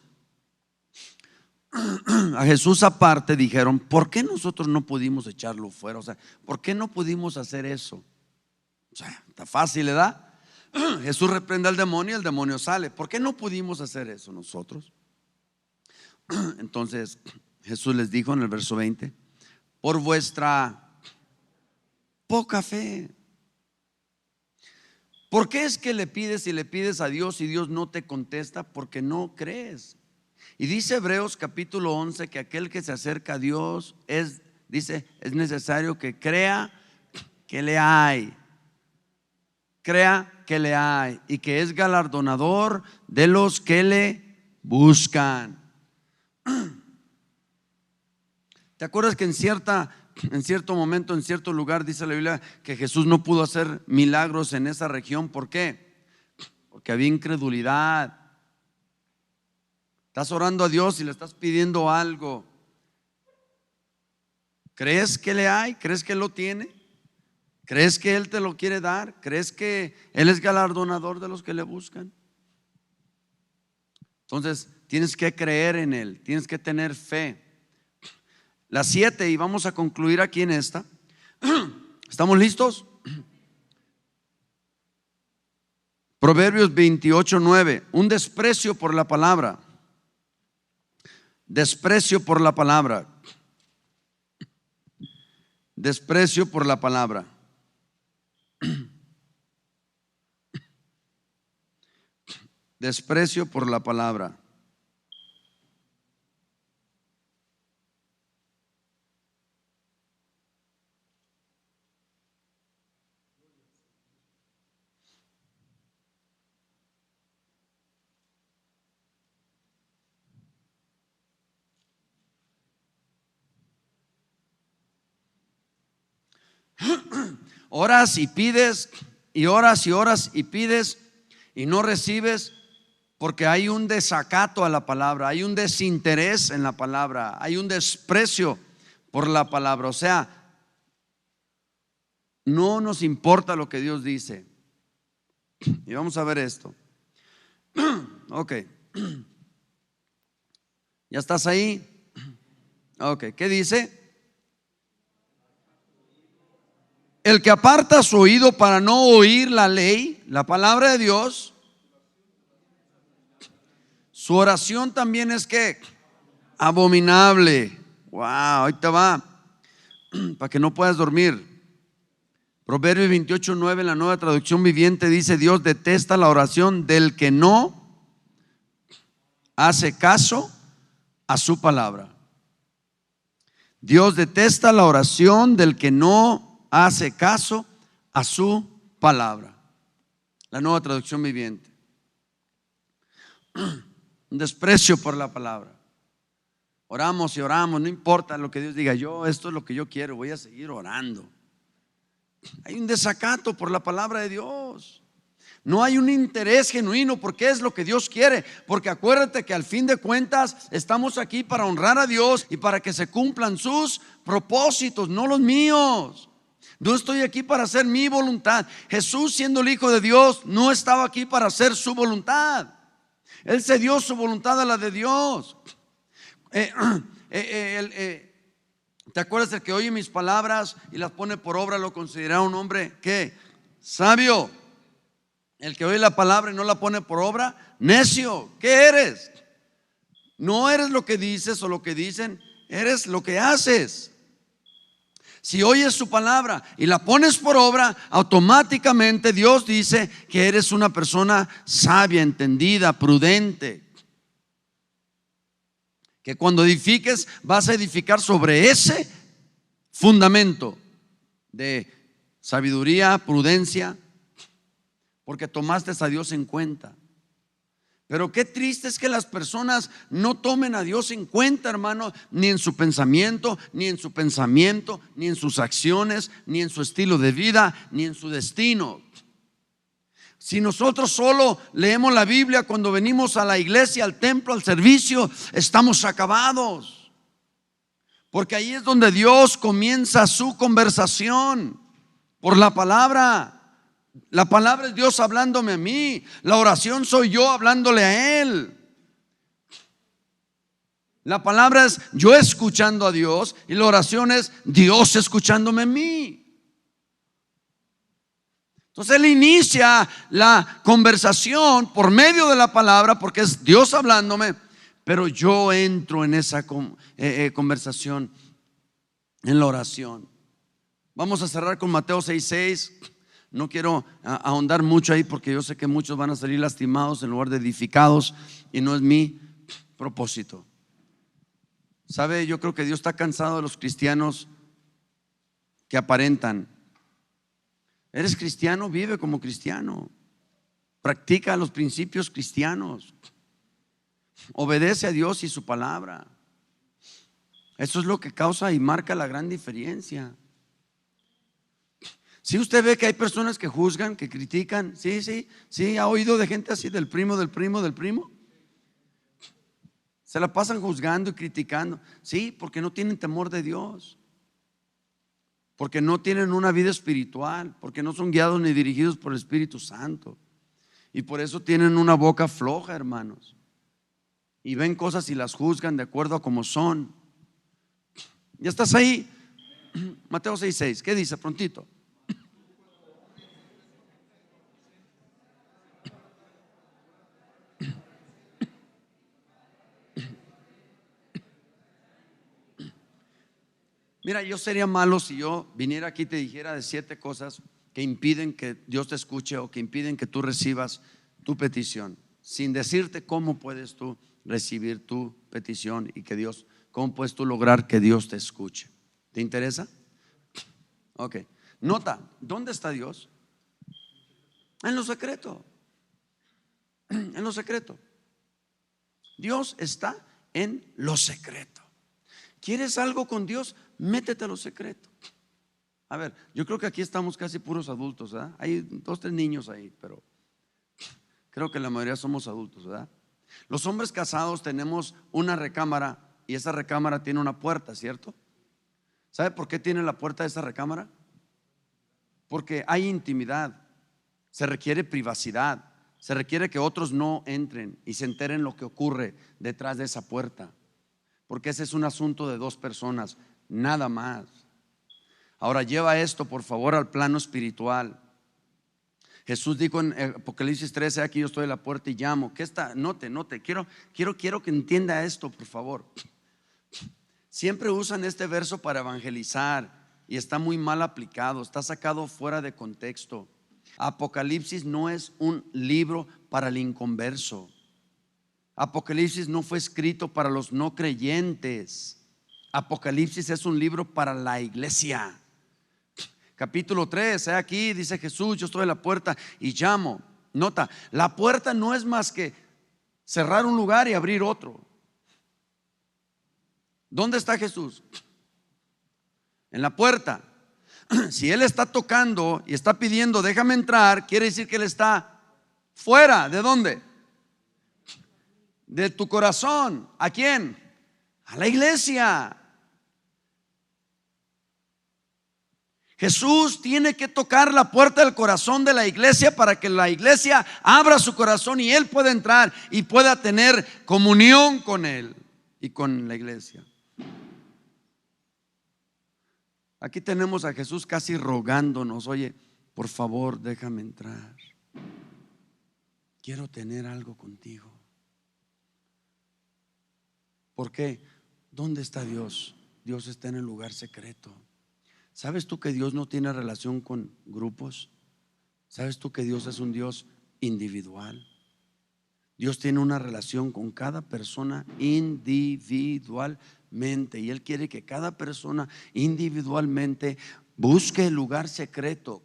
a Jesús aparte, dijeron: ¿por qué nosotros no pudimos echarlo fuera? O sea, ¿por qué no pudimos hacer eso? O sea, está fácil, ¿verdad? Jesús reprende al demonio y el demonio sale. ¿Por qué no pudimos hacer eso nosotros? Entonces Jesús les dijo en el verso 20: por vuestra poca fe. ¿Por qué es que le pides y le pides a Dios y Dios no te contesta? Porque no crees. Y dice Hebreos capítulo 11 que aquel que se acerca a Dios es necesario que crea que le hay. Crea que le hay y que es galardonador de los que le buscan. ¿Te acuerdas que en cierto momento, en cierto lugar, dice la Biblia que Jesús no pudo hacer milagros en esa región? ¿Por qué? Porque había incredulidad. Estás orando a Dios y le estás pidiendo algo. ¿Crees que le hay? ¿Crees que Él lo tiene? ¿Crees que Él te lo quiere dar? ¿Crees que Él es galardonador de los que le buscan? Entonces tienes que creer en Él, tienes que tener fe. Las 7, y vamos a concluir aquí en esta. ¿Estamos listos? Proverbios 28:9. Un desprecio por la palabra. Desprecio por la palabra. Desprecio por la palabra. Desprecio por la palabra. Oras y pides y oras y oras y pides y no recibes porque hay un desacato a la palabra, hay un desinterés en la palabra, hay un desprecio por la palabra. O sea, no nos importa lo que Dios dice. Y vamos a ver esto. Ok. ¿Ya estás ahí? Ok, ¿qué dice? El que aparta su oído para no oír la ley, la palabra de Dios, su oración también es ¿qué? Abominable. Wow, ahí te va. Para que no puedas dormir. Proverbios 28:9 en la Nueva Traducción Viviente dice: Dios detesta la oración del que no hace caso a su palabra. Dios detesta la oración del que no hace caso a su palabra. La Nueva Traducción Viviente. Un desprecio por la palabra. Oramos y oramos, no importa lo que Dios diga. Esto es lo que yo quiero, voy a seguir orando. Hay un desacato por la palabra de Dios. No hay un interés genuino porque es lo que Dios quiere. Porque acuérdate que al fin de cuentas estamos aquí para honrar a Dios y para que se cumplan sus propósitos, no los míos. No estoy aquí para hacer mi voluntad. Jesús, siendo el Hijo de Dios, no estaba aquí para hacer su voluntad. Él se dio su voluntad a la de Dios. ¿Te acuerdas del que oye mis palabras y las pone por obra? Lo considera un hombre ¿qué? Sabio. El que oye la palabra y no la pone por obra, necio. ¿Qué eres? No eres lo que dices o lo que dicen, eres lo que haces. Si oyes su palabra y la pones por obra, automáticamente Dios dice que eres una persona sabia, entendida, prudente. Que cuando edifiques vas a edificar sobre ese fundamento. de sabiduría, prudencia, porque tomaste a Dios en cuenta. Pero qué triste es que las personas no tomen a Dios en cuenta, hermano, ni en su pensamiento, ni en sus acciones, ni en su estilo de vida, ni en su destino. Si nosotros solo leemos la Biblia cuando venimos a la iglesia, al templo, al servicio, estamos acabados. Porque ahí es donde Dios comienza su conversación por la palabra. La palabra es Dios hablándome a mí. La oración soy yo hablándole a Él. La palabra es yo escuchando a Dios y la oración es Dios escuchándome a mí. Entonces Él inicia la conversación por medio de la palabra porque es Dios hablándome, pero yo entro en esa conversación en la oración. Vamos a cerrar con Mateo 6:6. No quiero ahondar mucho ahí porque yo sé que muchos van a salir lastimados en lugar de edificados y no es mi propósito. ¿Sabe? Yo creo que Dios está cansado de los cristianos que aparentan. ¿Eres cristiano? Vive como cristiano. Practica los principios cristianos. Obedece a Dios y su palabra. Eso es lo que causa y marca la gran diferencia. Si usted ve que hay personas que juzgan, que critican, sí, ha oído de gente así, del primo. Se la pasan juzgando y criticando. Sí, porque no tienen temor de Dios. Porque no tienen una vida espiritual. Porque no son guiados ni dirigidos por el Espíritu Santo. Y por eso tienen una boca floja, hermanos. Y ven cosas y las juzgan de acuerdo a cómo son. ¿Ya estás ahí? Mateo 6:6, ¿qué dice? Prontito. Mira, yo sería malo si yo viniera aquí y te dijera de 7 cosas que impiden que Dios te escuche o que impiden que tú recibas tu petición, sin decirte cómo puedes tú recibir tu petición y que Dios, cómo puedes tú lograr que Dios te escuche. ¿Te interesa? Ok. Nota, ¿dónde está Dios? En lo secreto. En lo secreto. Dios está en lo secreto. ¿Quieres algo con Dios? Métete a lo secreto. A ver, yo creo que aquí estamos casi puros adultos, ¿verdad? Hay 2, 3 niños ahí, pero creo que la mayoría somos adultos, ¿verdad? Los hombres casados tenemos una recámara y esa recámara tiene una puerta, ¿cierto? ¿Sabe por qué tiene la puerta de esa recámara? Porque hay intimidad, se requiere privacidad, se requiere que otros no entren y se enteren lo que ocurre detrás de esa puerta. Porque ese es un asunto de 2 personas, nada más. Ahora lleva esto por favor al plano espiritual. Jesús dijo en Apocalipsis 13: aquí yo estoy a la puerta y llamo. ¿Qué está? Note, quiero que entienda esto, por favor. Siempre usan este verso para evangelizar y está muy mal aplicado, está sacado fuera de contexto. Apocalipsis no es un libro para el inconverso. Apocalipsis no fue escrito para los no creyentes. Apocalipsis es un libro para la iglesia. Capítulo 3, aquí dice Jesús: yo estoy a la puerta y llamo. Nota, la puerta no es más que cerrar un lugar y abrir otro. ¿Dónde está Jesús? En la puerta. Si Él está tocando y está pidiendo déjame entrar, quiere decir que Él está fuera. ¿De dónde? De tu corazón. ¿A quién? A la iglesia. Jesús tiene que tocar la puerta del corazón de la iglesia para que la iglesia abra su corazón y Él pueda entrar y pueda tener comunión con Él y con la iglesia. Aquí tenemos a Jesús casi rogándonos: oye, por favor, déjame entrar. Quiero tener algo contigo. ¿Por qué? ¿Dónde está Dios? Dios está en el lugar secreto. ¿Sabes tú que Dios no tiene relación con grupos? ¿Sabes tú que Dios es un Dios individual? Dios tiene una relación con cada persona individualmente y Él quiere que cada persona individualmente Busque el lugar secreto,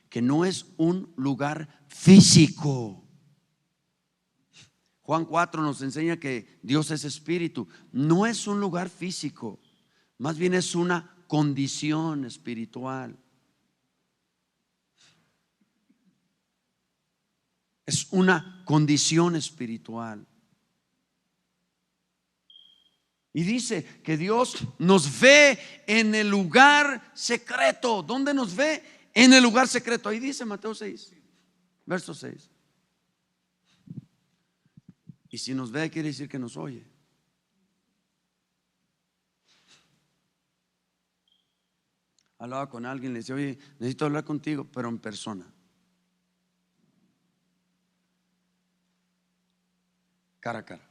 que no es un lugar físico. Juan 4 nos enseña que Dios es espíritu. No es un lugar físico, más bien es una condición espiritual. Es una condición espiritual. Y dice que Dios nos ve en el lugar secreto. ¿Dónde nos ve? En el lugar secreto. Ahí dice Mateo 6, verso 6. Y si nos ve, quiere decir que nos oye. Hablaba con alguien, le decía: oye, necesito hablar contigo, pero en persona, cara a cara.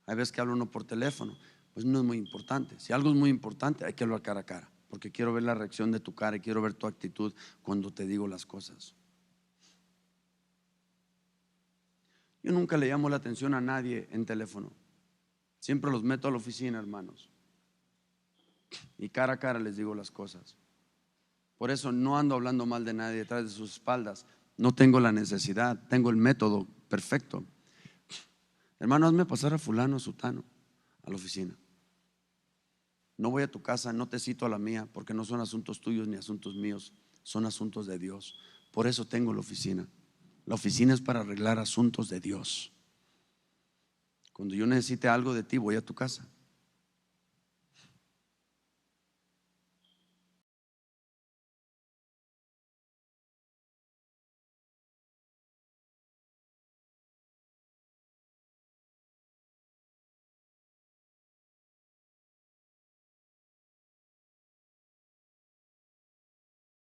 Hay veces que habla uno por teléfono, pues no es muy importante. Si algo es muy importante, hay que hablar cara a cara, porque quiero ver la reacción de tu cara y quiero ver tu actitud cuando te digo las cosas. Yo nunca le llamo la atención a nadie en teléfono. Siempre los meto a la oficina, hermanos, y cara a cara les digo las cosas. Por eso no ando hablando mal de nadie detrás de sus espaldas. No tengo la necesidad, tengo el método perfecto. Hermano, hazme pasar a fulano, a sutano, a la oficina. No voy a tu casa, no te cito a la mía, porque no son asuntos tuyos ni asuntos míos, son asuntos de Dios. Por eso tengo la oficina. La oficina es para arreglar asuntos de Dios. Cuando yo necesite algo de ti, voy a tu casa.